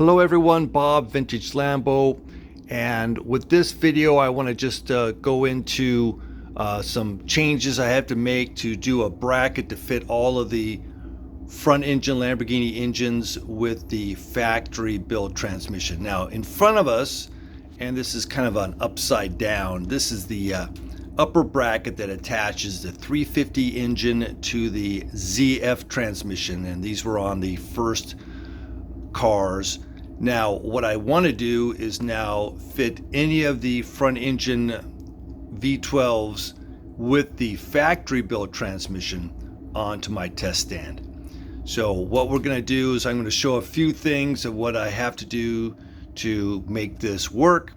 Hello everyone, Bob, Vintage Lambo, and with this video I want to just go into some changes I have to make to do a bracket to fit all of the front engine Lamborghini engines with the factory built transmission. Now in front of us, and this is kind of an upside down, this is the upper bracket that attaches the 350 engine to the ZF transmission, and these were on the first cars. Now what I want to do is now fit any of the front engine V12s with the factory built transmission onto my test stand. So what we're going to do is I'm going to show a few things of what I have to do to make this work.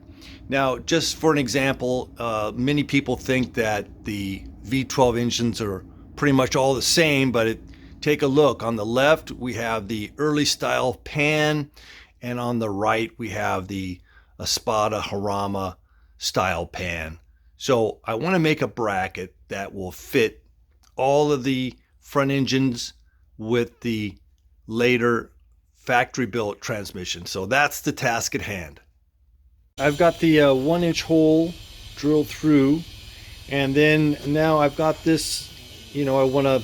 Now just for an example, many people think that the V12 engines are pretty much all the same, but take a look. On the left we have the early style pan, and on the right we have the Espada Jarama style pan. So I want to make a bracket that will fit all of the front engines with the later factory built transmission. So that's the task at hand. I've got the 1-inch hole drilled through, and then now I've got this, I want to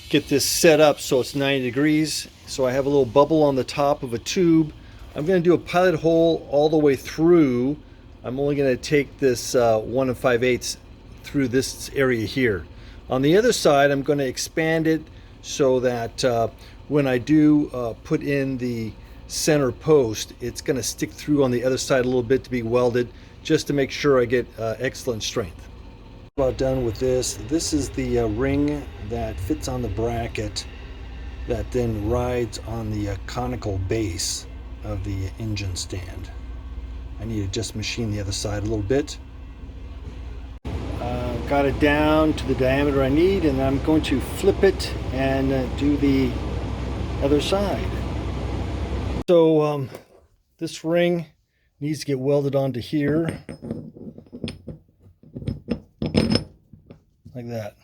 get this set up so it's 90 degrees. So I have a little bubble on the top of a tube. I'm going to do a pilot hole all the way through. I'm only going to take this 1 5/8 through this area here. On the other side, I'm going to expand it so that when I do put in the center post, it's going to stick through on the other side a little bit to be welded, just to make sure I get excellent strength. About done with this. This is the ring that fits on the bracket that then rides on the conical base of the engine stand. I need to just machine the other side a little bit. Got it down to the diameter I need, and I'm going to flip it and do the other side. So this ring needs to get welded onto here like that.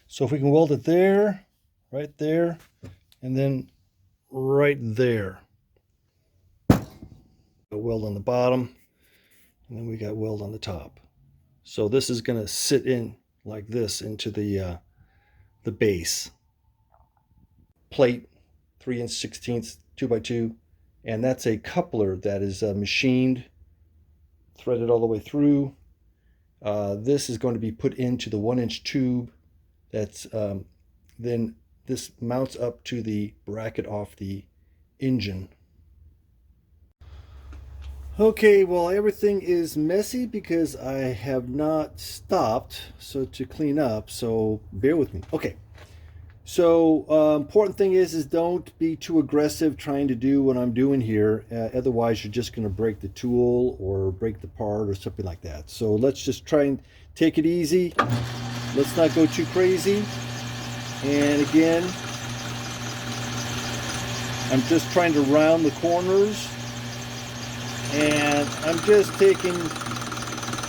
So if we can weld it there, right there, and then right there. A weld on the bottom, and then we got weld on the top. So this is going to sit in like this into the base plate, 3/16 2x2, and that's a coupler that is machined, threaded all the way through. This is going to be put into the 1-inch tube. That's then this mounts up to the bracket off the engine. Okay, well, everything is messy because I have not stopped to clean up, so bear with me. Okay, so important thing is don't be too aggressive trying to do what I'm doing here. Otherwise you're just going to break the tool or break the part or something like that. So let's just try and take it easy. Let's not go too crazy. And again, I'm just trying to round the corners. And I'm just taking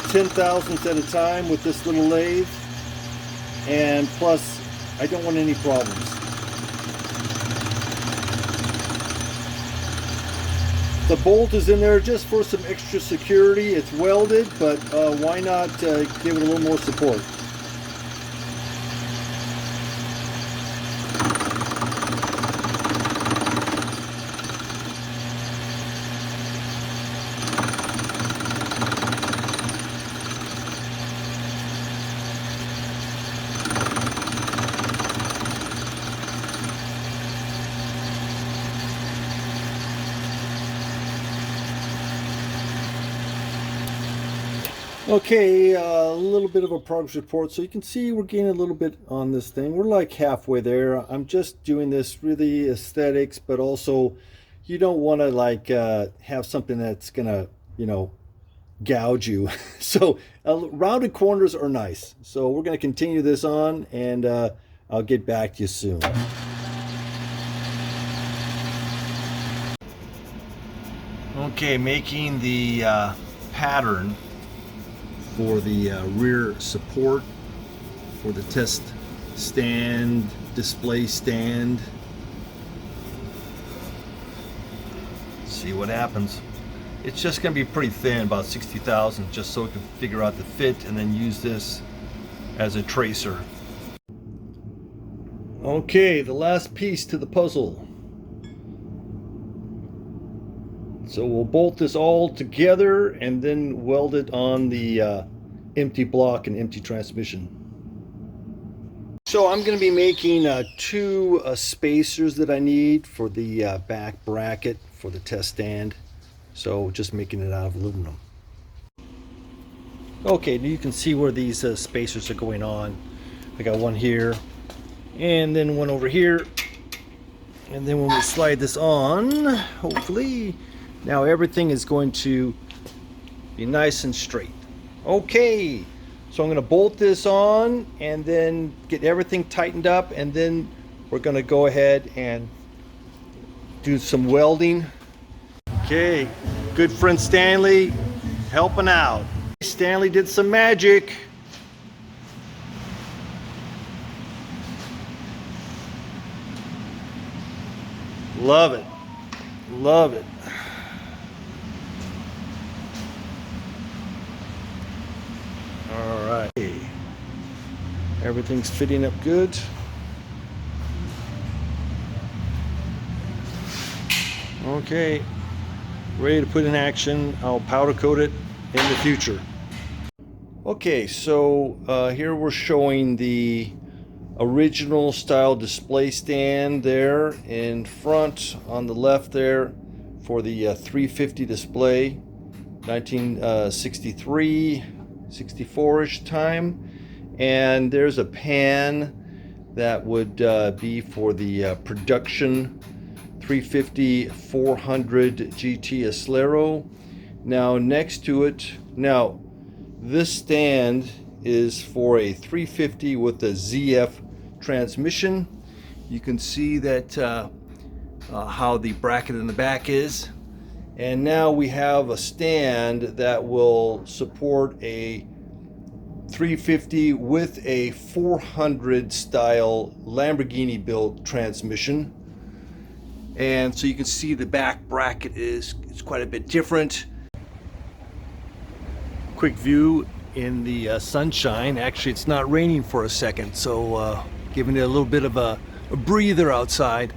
10 thousandths at a time with this little lathe, and plus I don't want any problems. The bolt is in there just for some extra security. It's welded, but why not give it a little more support? Okay, a little bit of a progress report. So you can see we're gaining a little bit on this thing. We're like halfway there. I'm just doing this really aesthetics, but also you don't want to like have something that's gonna, gouge you. So rounded corners are nice. So we're going to continue this on, and I'll get back to you soon. Okay, making the pattern for the rear support for the test stand, display stand. see what happens. It's just going to be pretty thin, about 60,000, just so we can figure out the fit and then use this as a tracer. Okay, the last piece to the puzzle. So we'll bolt this all together and then weld it on the empty block and empty transmission. So I'm going to be making two spacers that I need for the back bracket for the test stand. So just making it out of aluminum. Okay, you can see where these spacers are going on. I got one here and then one over here. And then when we slide this on, hopefully, now everything is going to be nice and straight. Okay, so I'm going to bolt this on and then get everything tightened up, and then we're going to go ahead and do some welding. Okay, good friend Stanley helping out. Stanley did some magic. Love it. Love it. All right. Everything's fitting up good. Okay. Ready to put in action. I'll powder coat it in the future. Okay, so here we're showing the original style display stand there in front on the left there for the 350 display, 1963, 64-ish time. And there's a pan that would be for the production 350 400 GT Acelero. Now next to it, now this stand is for a 350 with a ZF transmission. You can see that how the bracket in the back is. And now we have a stand that will support a 350 with a 400 style Lamborghini built transmission. And so you can see the back bracket is quite a bit different. Quick view in the sunshine. Actually, it's not raining for a second, so giving it a little bit of a breather outside.